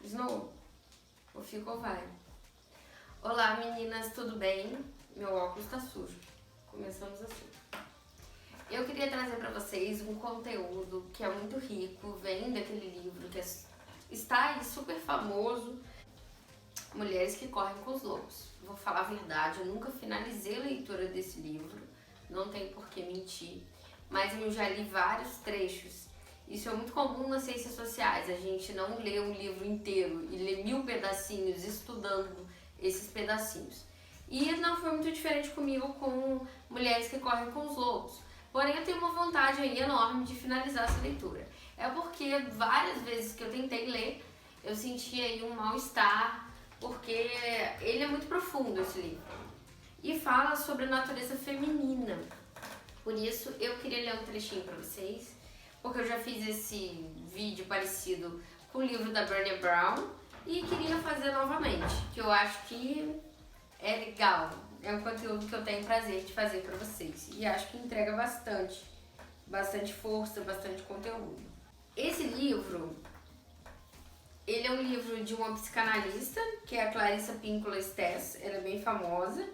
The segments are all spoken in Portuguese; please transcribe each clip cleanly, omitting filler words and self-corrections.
Snow, ou fica ou vai. Olá meninas, tudo bem? Meu óculos tá sujo. Começamos assim. Eu queria trazer para vocês um conteúdo que é muito rico, vem daquele livro que está aí super famoso, Mulheres que Correm com os Lobos. Vou falar a verdade, eu nunca finalizei a leitura desse livro, não tenho por que mentir, mas eu já li vários trechos. Isso é muito comum nas ciências sociais, a gente não lê um livro inteiro e lê 1000 pedacinhos estudando esses pedacinhos. E não foi muito diferente comigo com Mulheres que Correm com os Lobos. Porém, eu tenho uma vontade aí enorme de finalizar essa leitura. É porque várias vezes que eu tentei ler, eu senti aí um mal-estar, porque ele é muito profundo, esse livro. E fala sobre a natureza feminina. Por isso, eu queria ler um trechinho para vocês, porque eu já fiz esse vídeo parecido com o livro da Brené Brown e queria fazer novamente, que eu acho que é legal. É um conteúdo que eu tenho prazer de fazer para vocês e acho que entrega bastante força, bastante conteúdo. Esse livro, ele é um livro de uma psicanalista, que é a Clarissa Pinkola Estés, ela é bem famosa.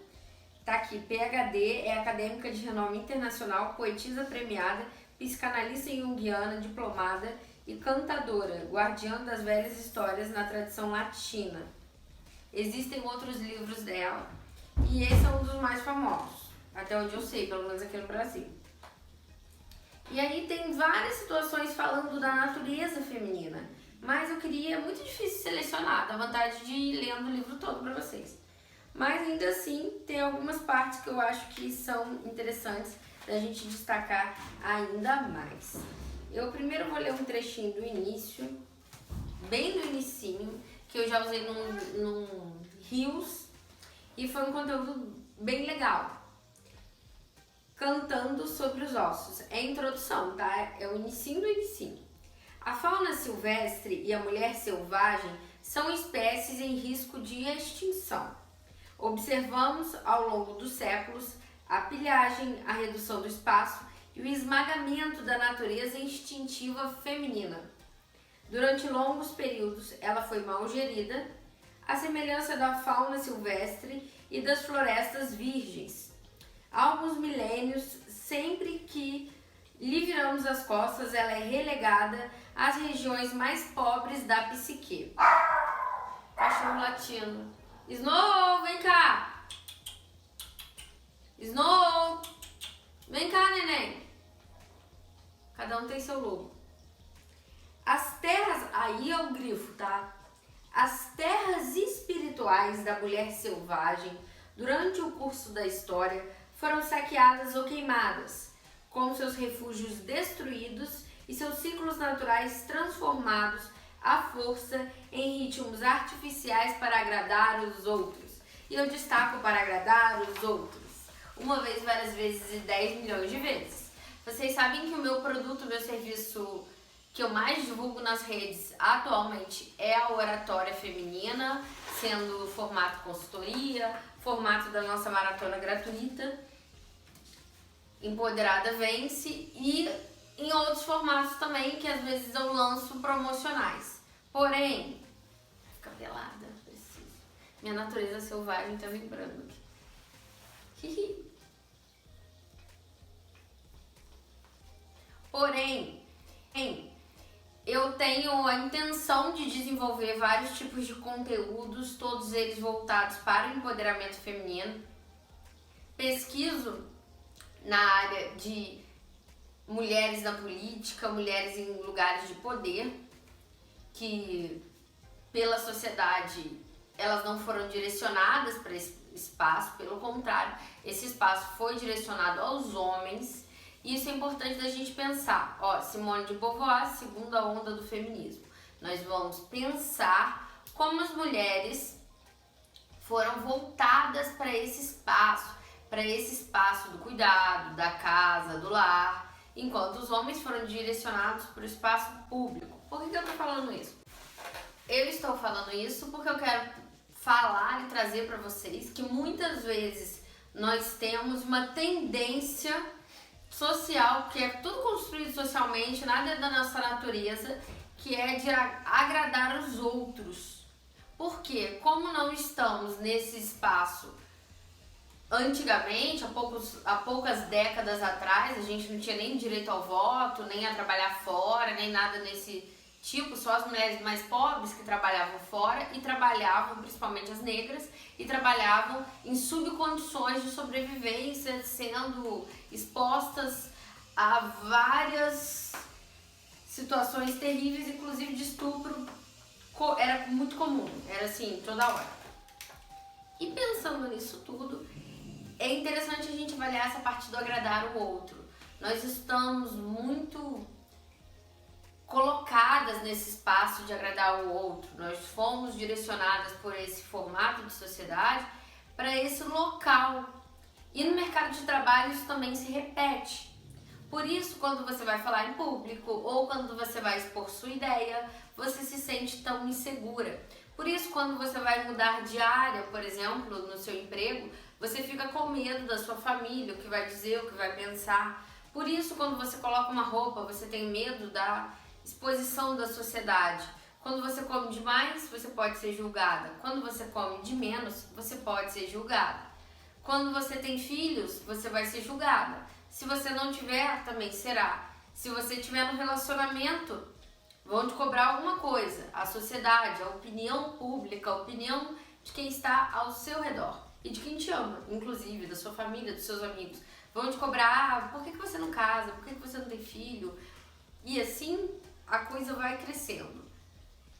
Tá aqui, PhD, é acadêmica de renome internacional, poetisa premiada, psicanalista junguiana, diplomada e cantadora, guardiã das velhas histórias na tradição latina. Existem outros livros dela e esse é um dos mais famosos, até onde eu sei, pelo menos aqui no Brasil. E aí tem várias situações falando da natureza feminina, mas eu queria, muito difícil selecionar, dá vontade de ir lendo o livro todo para vocês. Mas ainda assim, tem algumas partes que eu acho que são interessantes da gente destacar ainda mais. Eu primeiro vou ler um trechinho do início, bem do inicinho, que eu já usei num Reels, e foi um conteúdo bem legal. Cantando sobre os ossos. É a introdução, tá? É o inicinho do inicinho. A fauna silvestre e a mulher selvagem são espécies em risco de extinção. Observamos ao longo dos séculos a pilhagem, a redução do espaço e o esmagamento da natureza instintiva feminina. Durante longos períodos, ela foi mal gerida, à semelhança da fauna silvestre e das florestas virgens. Há alguns milênios, sempre que lhe viramos as costas, ela é relegada às regiões mais pobres da psique. Cachorro latindo. Snow, vem cá! Snow! Vem cá, neném! Cada um tem seu lobo. As terras, aí é o grifo, tá? As terras espirituais da mulher selvagem, durante o curso da história, foram saqueadas ou queimadas, com seus refúgios destruídos e seus ciclos naturais transformados à força em ritmos artificiais para agradar os outros. E eu destaco para agradar os outros. Uma vez, várias vezes e 10 milhões de vezes. Vocês sabem que o meu produto, meu serviço que eu mais divulgo nas redes atualmente é a oratória feminina, sendo formato consultoria, formato da nossa maratona gratuita, Empoderada Vence, e em outros formatos também, que às vezes eu lanço promocionais. Porém, fica pelada, preciso. Minha natureza selvagem tá vibrando aqui. Porém, eu tenho a intenção de desenvolver vários tipos de conteúdos, todos eles voltados para o empoderamento feminino. Pesquiso na área de mulheres na política, mulheres em lugares de poder, que pela sociedade elas não foram direcionadas para esse espaço, pelo contrário, esse espaço foi direcionado aos homens. E isso é importante da gente pensar. Ó, Simone de Beauvoir, segunda onda do feminismo. Nós vamos pensar como as mulheres foram voltadas para esse espaço do cuidado, da casa, do lar, enquanto os homens foram direcionados para o espaço público. Por que eu estou falando isso? Eu estou falando isso porque eu quero falar e trazer para vocês que muitas vezes nós temos uma tendência social, que é tudo construído socialmente, nada é da nossa natureza, que é de agradar os outros. Porque como não estamos nesse espaço antigamente, há poucas décadas atrás, a gente não tinha nem direito ao voto, nem a trabalhar fora, nem nada nesse tipo, só as mulheres mais pobres que trabalhavam fora e trabalhavam, principalmente as negras, e trabalhavam em subcondições de sobrevivência, sendo expostas a várias situações terríveis, inclusive de estupro, era muito comum, era assim, toda hora. E pensando nisso tudo, é interessante a gente avaliar essa parte do agradar o outro. Nós estamos muito colocadas nesse espaço de agradar o outro. Nós fomos direcionadas por esse formato de sociedade para esse local. E no mercado de trabalho isso também se repete. Por isso, quando você vai falar em público ou quando você vai expor sua ideia, você se sente tão insegura. Por isso, quando você vai mudar de área, por exemplo, no seu emprego, você fica com medo da sua família, o que vai dizer, o que vai pensar. Por isso, quando você coloca uma roupa, você tem medo da exposição da sociedade. Quando você come demais, você pode ser julgada. Quando você come de menos, você pode ser julgada. Quando você tem filhos, você vai ser julgada. Se você não tiver, também será. Se você tiver no relacionamento, vão te cobrar alguma coisa. A sociedade, a opinião pública, a opinião de quem está ao seu redor. E de quem te ama, inclusive, da sua família, dos seus amigos. Vão te cobrar, por que você não casa? Por que você não tem filho? E assim a coisa vai crescendo.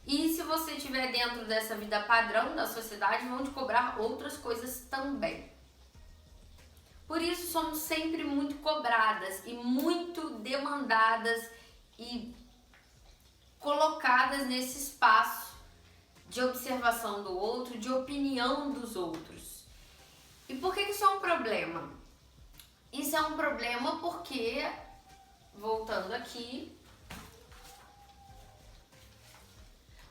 E se você estiver dentro dessa vida padrão da sociedade, vão te cobrar outras coisas também. Por isso somos sempre muito cobradas e muito demandadas e colocadas nesse espaço de observação do outro, de opinião dos outros. E por que isso é um problema? Isso é um problema porque, voltando aqui,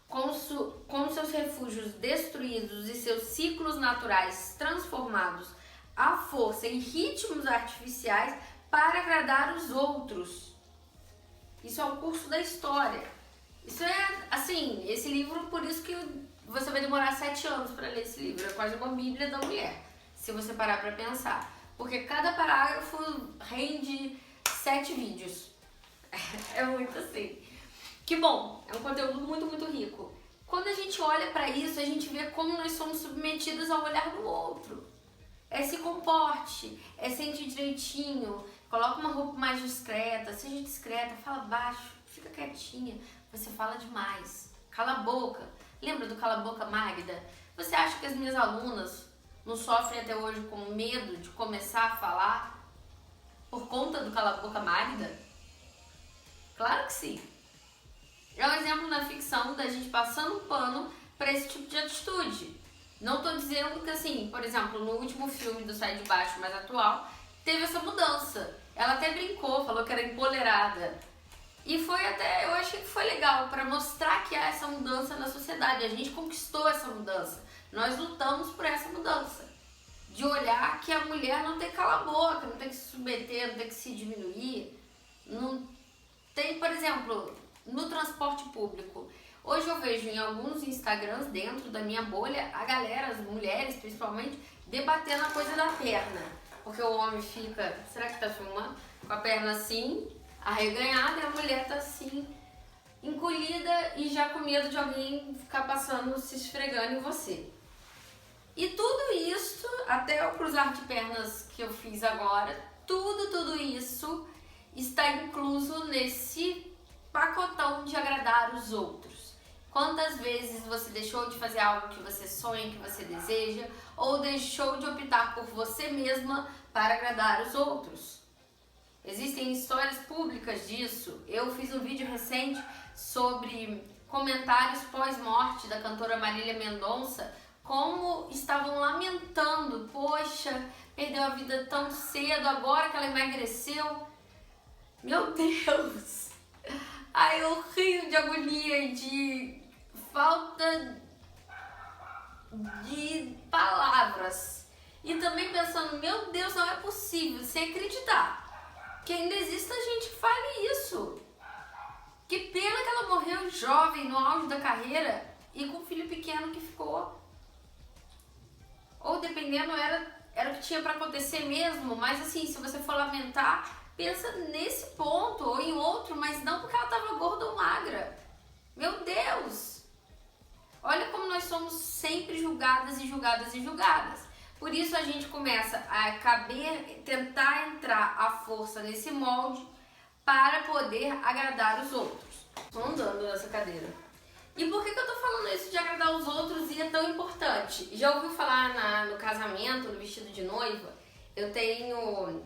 com seus refúgios destruídos e seus ciclos naturais transformados à força em ritmos artificiais para agradar os outros. Isso é o curso da história. Isso é, assim, esse livro, por isso que você vai demorar 7 anos para ler esse livro. É quase uma bíblia da mulher, se você parar para pensar. Porque cada parágrafo rende 7 vídeos. É muito assim. Que bom, é um conteúdo muito, muito rico. Quando a gente olha para isso, a gente vê como nós somos submetidos ao olhar do outro. É se comporte, é sente direitinho, coloca uma roupa mais discreta, seja discreta, fala baixo, fica quietinha, você fala demais, cala a boca. Lembra do cala a boca Magda? Você acha que as minhas alunas não sofrem até hoje com medo de começar a falar por conta do cala a boca Magda? Claro que sim. É um exemplo na ficção da gente passando um pano para esse tipo de atitude. Não tô dizendo que, assim, por exemplo, no último filme do Sai de Baixo, mais atual, teve essa mudança. Ela até brincou, falou que era empolerada. E foi até, eu achei que foi legal para mostrar que há essa mudança na sociedade. A gente conquistou essa mudança. Nós lutamos por essa mudança. De olhar que a mulher não tem que calar a boca, não tem que se submeter, não tem que se diminuir. Não tem, por exemplo, no transporte público. Hoje eu vejo em alguns Instagrams dentro da minha bolha a galera, as mulheres principalmente, debatendo a coisa da perna. Porque o homem fica, será que tá filmando? Com a perna assim, arreganhada, e a mulher tá assim, encolhida e já com medo de alguém ficar passando, se esfregando em você. E tudo isso, até o cruzar de pernas que eu fiz agora, tudo isso está incluso nesse pacotão de agradar os outros. Quantas vezes você deixou de fazer algo que você sonha, que você deseja, ou deixou de optar por você mesma para agradar os outros? Existem histórias públicas disso. Eu fiz um vídeo recente sobre comentários pós-morte da cantora Marília Mendonça, como estavam lamentando, poxa, perdeu a vida tão cedo, agora que ela emagreceu. Meu Deus! Ai, eu rio de agonia e de falta de palavras. E também pensando, meu Deus, não é possível, sem acreditar que ainda exista gente que fale isso. Que pena que ela morreu jovem, no auge da carreira, e com um filho pequeno que ficou. Ou dependendo, era o que tinha para acontecer mesmo, mas assim, se você for lamentar, pensa nesse ponto ou em outro, mas não porque ela estava gorda ou magra. Meu Deus! Olha como nós somos sempre julgadas e julgadas e julgadas. Por isso a gente começa a tentar entrar à força nesse molde para poder agradar os outros. Estou andando nessa cadeira. E por que eu tô falando isso de agradar os outros e é tão importante? Já ouviu falar no casamento, no vestido de noiva? Eu tenho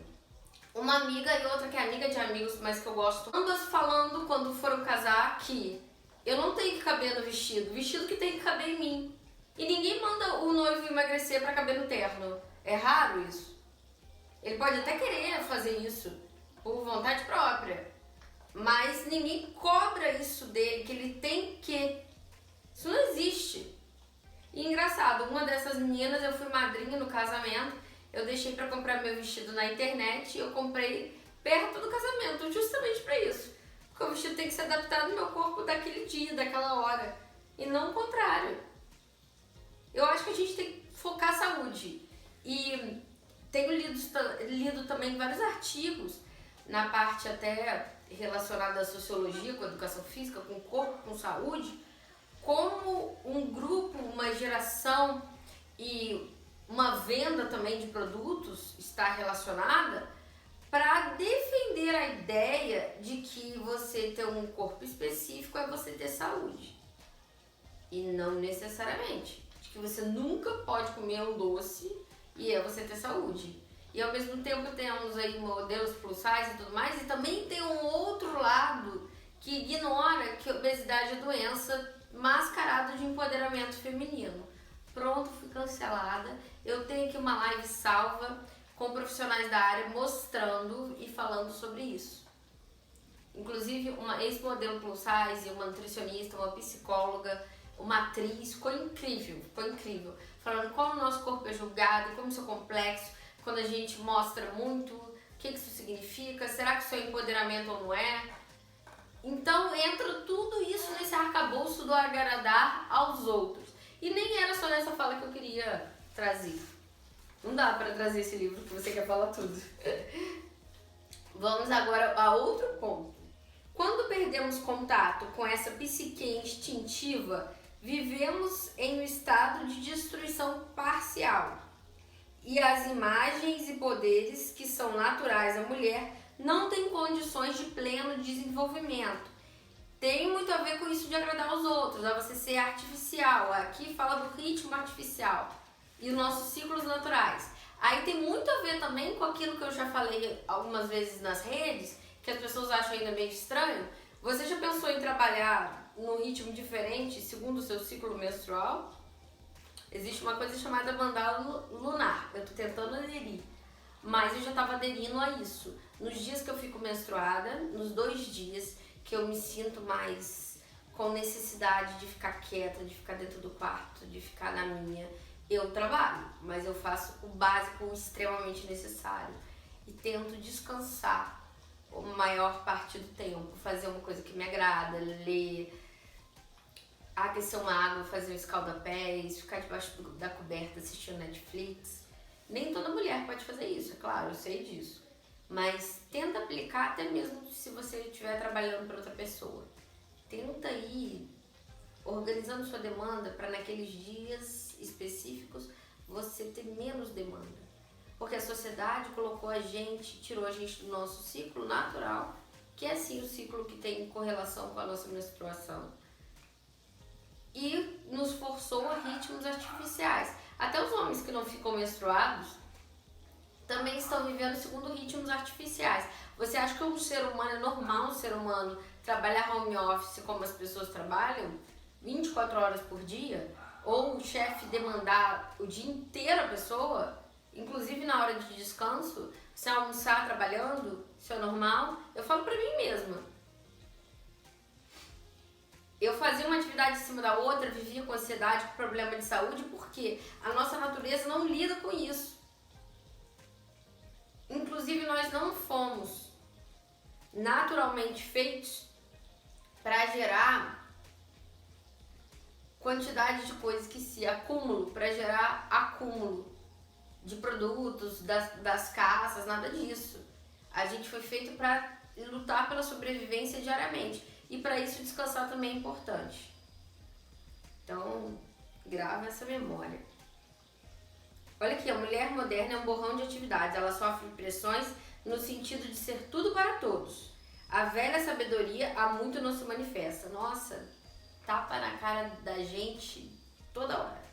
uma amiga e outra que é amiga de amigos, mas que eu gosto. Ambas falando quando foram casar que eu não tenho que caber no vestido, vestido que tem que caber em mim. E ninguém manda o noivo emagrecer pra caber no terno. É raro isso. Ele pode até querer fazer isso por vontade própria, mas ninguém cobra isso dele, que ele tem que. Isso não existe. E engraçado, uma dessas meninas, eu fui madrinha no casamento, eu deixei pra comprar meu vestido na internet e eu comprei perto do casamento, justamente pra isso. Porque o vestido tem que se adaptar no meu corpo daquele dia, daquela hora, e não o contrário. Eu acho que a gente tem que focar a saúde. E tenho lido também vários artigos na parte até relacionada à sociologia, com a educação física, com o corpo, com saúde, como um grupo, uma geração e uma venda também de produtos está relacionada para defender a ideia de que você ter um corpo específico é você ter saúde. E não necessariamente. De que você nunca pode comer um doce e é você ter saúde. E ao mesmo tempo temos aí modelos plus size e tudo mais, e também tem um outro lado que ignora que a obesidade é doença mascarada de empoderamento feminino. Pronto, fui cancelada. Eu tenho aqui uma live salva com profissionais da área mostrando e falando sobre isso. Inclusive uma ex-modelo plus size, uma nutricionista, uma psicóloga, uma atriz, ficou incrível. Falando como o nosso corpo é julgado, como isso é complexo, quando a gente mostra muito, o que isso significa, será que isso é empoderamento ou não é? Então entra tudo isso nesse arcabouço do agradar aos outros. E nem era só nessa fala que eu queria trazer. Não dá para trazer esse livro que você quer falar tudo. Vamos agora a outro ponto. Quando perdemos contato com essa psique instintiva, vivemos em um estado de destruição parcial. E as imagens e poderes que são naturais à mulher não têm condições de pleno desenvolvimento. Tem muito a ver com isso de agradar aos outros, a você ser artificial. Aqui fala do ritmo artificial e os nossos ciclos naturais. Aí tem muito a ver também com aquilo que eu já falei algumas vezes nas redes, que as pessoas acham ainda meio estranho. Você já pensou em trabalhar num ritmo diferente segundo o seu ciclo menstrual? Existe uma coisa chamada mandala lunar, eu tô tentando aderir, mas eu já tava aderindo a isso. Nos dias que eu fico menstruada, nos 2 dias que eu me sinto mais com necessidade de ficar quieta, de ficar dentro do quarto, de ficar na minha, eu trabalho, mas eu faço o básico, o extremamente necessário e tento descansar a maior parte do tempo, fazer uma coisa que me agrada, ler, aquecer uma água, fazer um escalda-pés, ficar debaixo da coberta assistindo Netflix. Nem toda mulher pode fazer isso, é claro, eu sei disso. Mas tenta aplicar até mesmo se você estiver trabalhando para outra pessoa. Tenta ir organizando sua demanda para naqueles dias específicos você ter menos demanda. Porque a sociedade colocou a gente, tirou a gente do nosso ciclo natural, que é sim o ciclo que tem correlação com a nossa menstruação. E nos forçou a ritmos artificiais. Até os homens que não ficam menstruados também estão vivendo segundo ritmos artificiais. Você acha que um ser humano é normal, um ser humano trabalhar home office como as pessoas trabalham, 24 horas por dia? Ou o chefe demandar o dia inteiro a pessoa, inclusive na hora de descanso, você almoçar trabalhando, isso é normal? Eu falo pra mim mesma. Eu fazia uma atividade em cima da outra, vivia com ansiedade, com problema de saúde, porque a nossa natureza não lida com isso. Inclusive, nós não fomos naturalmente feitos para gerar quantidade de coisas que se acumulam, para gerar acúmulo de produtos, das caças, nada disso. A gente foi feito para lutar pela sobrevivência diariamente. E para isso descansar também é importante. Então, grava essa memória. Olha aqui, a mulher moderna é um borrão de atividades. Ela sofre pressões no sentido de ser tudo para todos. A velha sabedoria há muito não se manifesta. Nossa, tapa na cara da gente toda hora.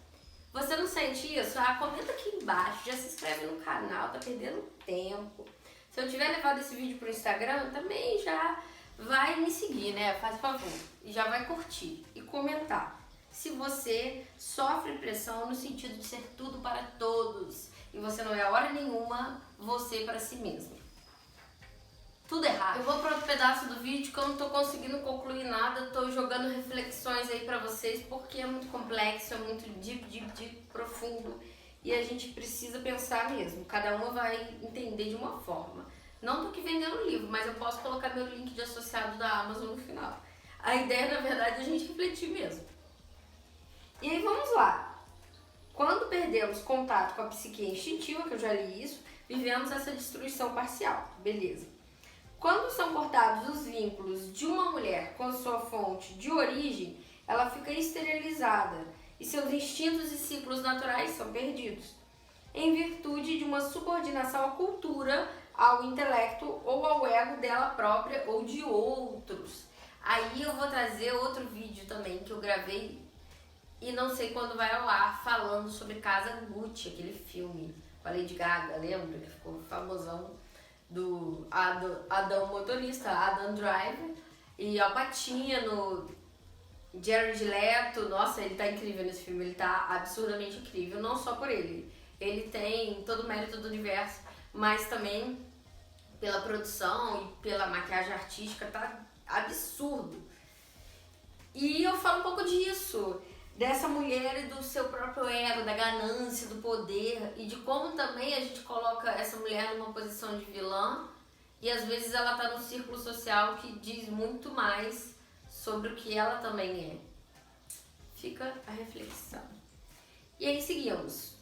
Você não sente isso? Comenta aqui embaixo, já se inscreve no canal, tá perdendo tempo. Se eu tiver levado esse vídeo pro Instagram, também já vai me seguir, né? Faz favor. E já vai curtir e comentar. Se você sofre pressão no sentido de ser tudo para todos e você não é hora nenhuma você para si mesmo. Tudo errado. Eu vou para outro pedaço do vídeo que eu não tô conseguindo concluir nada, tô jogando reflexões aí para vocês porque é muito complexo, é muito deep, profundo e a gente precisa pensar mesmo. Cada uma vai entender de uma forma. Não tô aqui vendendo o livro, mas eu posso colocar meu link de associado da Amazon no final. A ideia, na verdade, é a gente refletir mesmo. E aí vamos lá. Quando perdemos contato com a psique instintiva, que eu já li isso, vivemos essa destruição parcial. Beleza. Quando são cortados os vínculos de uma mulher com sua fonte de origem, ela fica esterilizada e seus instintos e ciclos naturais são perdidos, em virtude de uma subordinação à cultura, ao intelecto ou ao ego dela própria ou de outros. Aí eu vou trazer outro vídeo também que eu gravei e não sei quando vai ao ar, falando sobre Casa Gucci, aquele filme com a Lady Gaga, lembra? Que ficou famosão, do Adam Motorista, Adam Driver, e Al Pacino, Jared Leto. Nossa, ele tá incrível nesse filme, ele tá absurdamente incrível, não só por ele. Ele tem todo o mérito do universo, mas também pela produção e pela maquiagem artística, tá absurdo. E eu falo um pouco disso, dessa mulher e do seu próprio ego, da ganância, do poder e de como também a gente coloca essa mulher numa posição de vilã e às vezes ela tá num círculo social que diz muito mais sobre o que ela também é. Fica a reflexão. E aí seguimos.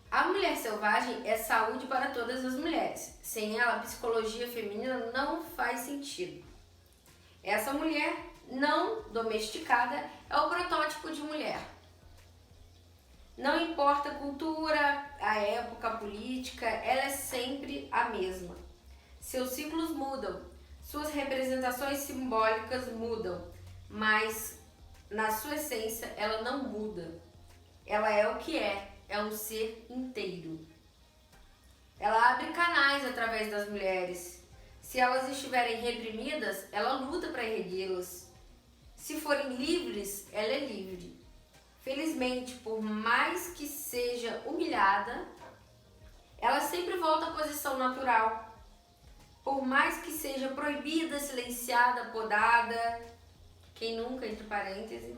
A mulher selvagem é saúde para todas as mulheres. Sem ela, a psicologia feminina não faz sentido. Essa mulher não domesticada é o protótipo de mulher. Não importa a cultura, a época, a política, ela é sempre a mesma. Seus ciclos mudam, suas representações simbólicas mudam, mas na sua essência ela não muda. Ela é o que é um ser inteiro. Ela abre canais através das mulheres. Se elas estiverem reprimidas, ela luta para erguê-las. Se forem livres, ela é livre. Felizmente, por mais que seja humilhada, ela sempre volta à posição natural. Por mais que seja proibida, silenciada, podada, quem nunca, entre parênteses,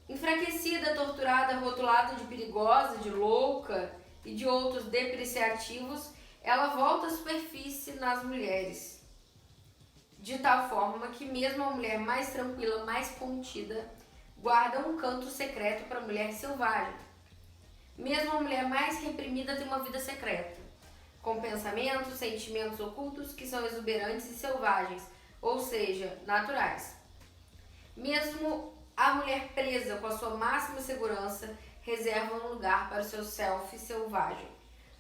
enfraquecida, torturada, rotulada de perigosa, de louca e de outros depreciativos, ela volta à superfície nas mulheres. De tal forma que mesmo a mulher mais tranquila, mais contida, guarda um canto secreto para a mulher selvagem. Mesmo a mulher mais reprimida tem uma vida secreta, com pensamentos, sentimentos ocultos que são exuberantes e selvagens, ou seja, naturais. Mesmo a mulher presa com a sua máxima segurança reserva um lugar para o seu self selvagem,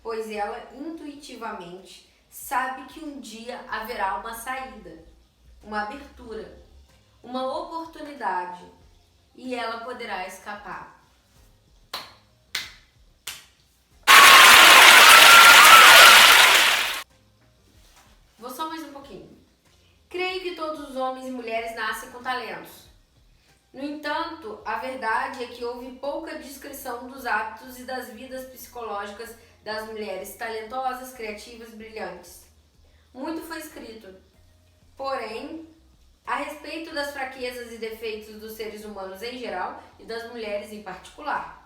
pois ela intuitivamente sabe que um dia haverá uma saída, uma abertura, uma oportunidade, e ela poderá escapar. Vou só mais um pouquinho. Creio que todos os homens e mulheres nascem com talentos. No entanto, a verdade é que houve pouca descrição dos hábitos e das vidas psicológicas das mulheres talentosas, criativas, brilhantes. Muito foi escrito, porém, a respeito das fraquezas e defeitos dos seres humanos em geral e das mulheres em particular.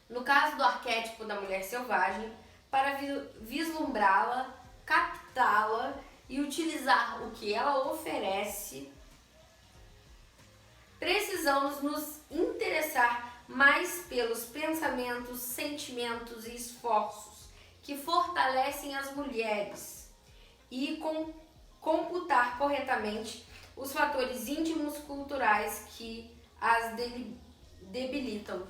No caso do arquétipo da mulher selvagem, para vislumbrá-la, captá-la e utilizar o que ela oferece, Precisamos nos interessar mais pelos pensamentos, sentimentos e esforços que fortalecem as mulheres e computar corretamente os fatores íntimos culturais que as debilitam.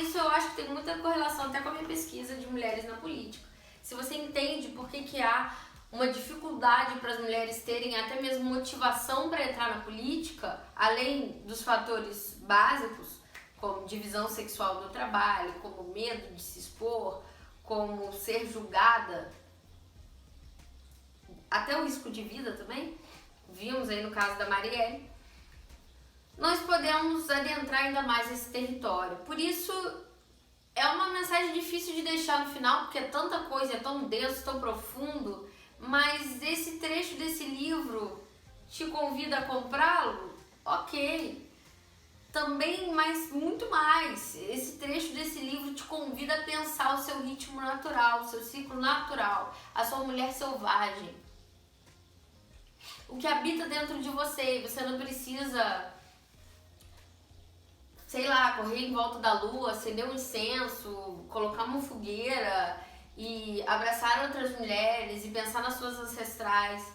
Isso eu acho que tem muita correlação até com a minha pesquisa de mulheres na política. Se você entende por que há uma dificuldade para as mulheres terem até mesmo motivação para entrar na política, além dos fatores básicos, como divisão sexual do trabalho, como medo de se expor, como ser julgada, até o risco de vida também, vimos aí no caso da Marielle, nós podemos adentrar ainda mais esse território. Por isso, é uma mensagem difícil de deixar no final, porque é tanta coisa, é tão denso, tão profundo, mas esse trecho desse livro te convida a comprá-lo? Ok. Também, mas muito mais. Esse trecho desse livro te convida a pensar o seu ritmo natural, o seu ciclo natural, a sua mulher selvagem. O que habita dentro de você. Você não precisa, sei lá, correr em volta da lua, acender um incenso, colocar uma fogueira e abraçar outras mulheres e pensar nas suas ancestrais,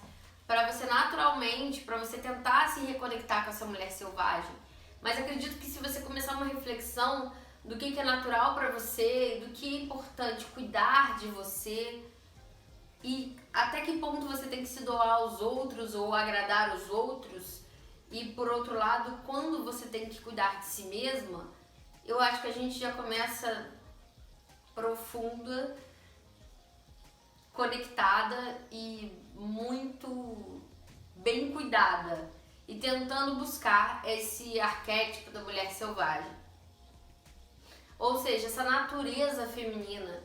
para você naturalmente, para você tentar se reconectar com essa mulher selvagem. Mas acredito que se você começar uma reflexão do que é natural para você, do que é importante cuidar de você e até que ponto você tem que se doar aos outros ou agradar os outros, e por outro lado, quando você tem que cuidar de si mesma, eu acho que a gente já começa profunda, conectada e muito bem cuidada e tentando buscar esse arquétipo da mulher selvagem. Ou seja, essa natureza feminina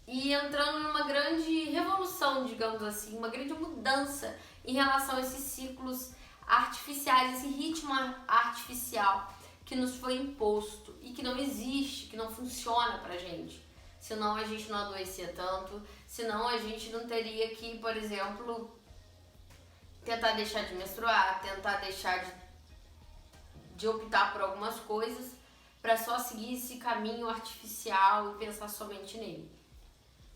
e entrando numa grande revolução, digamos assim, uma grande mudança em relação a esses ciclos artificiais, esse ritmo artificial que nos foi imposto e que não existe, que não funciona pra gente. Senão a gente não adoecia tanto, senão a gente não teria que, por exemplo, tentar deixar de menstruar, tentar deixar de optar por algumas coisas para só seguir esse caminho artificial e pensar somente nele.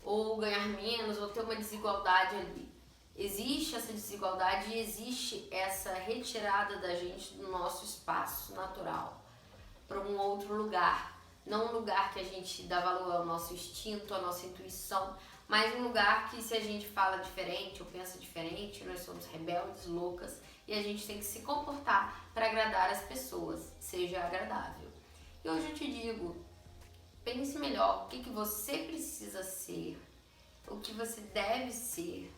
Ou ganhar menos, ou ter uma desigualdade ali. Existe essa desigualdade e existe essa retirada da gente do nosso espaço natural para um outro lugar. Não um lugar que a gente dá valor ao nosso instinto, à nossa intuição, mas um lugar que, se a gente fala diferente ou pensa diferente, nós somos rebeldes, loucas, e a gente tem que se comportar para agradar as pessoas, seja agradável. E hoje eu te digo, pense melhor o que você precisa ser, o que você deve ser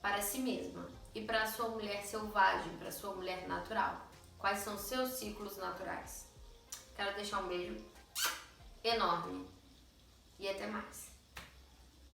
para si mesma e para a sua mulher selvagem, para a sua mulher natural. Quais são os seus ciclos naturais? Quero deixar um beijo enorme e até mais.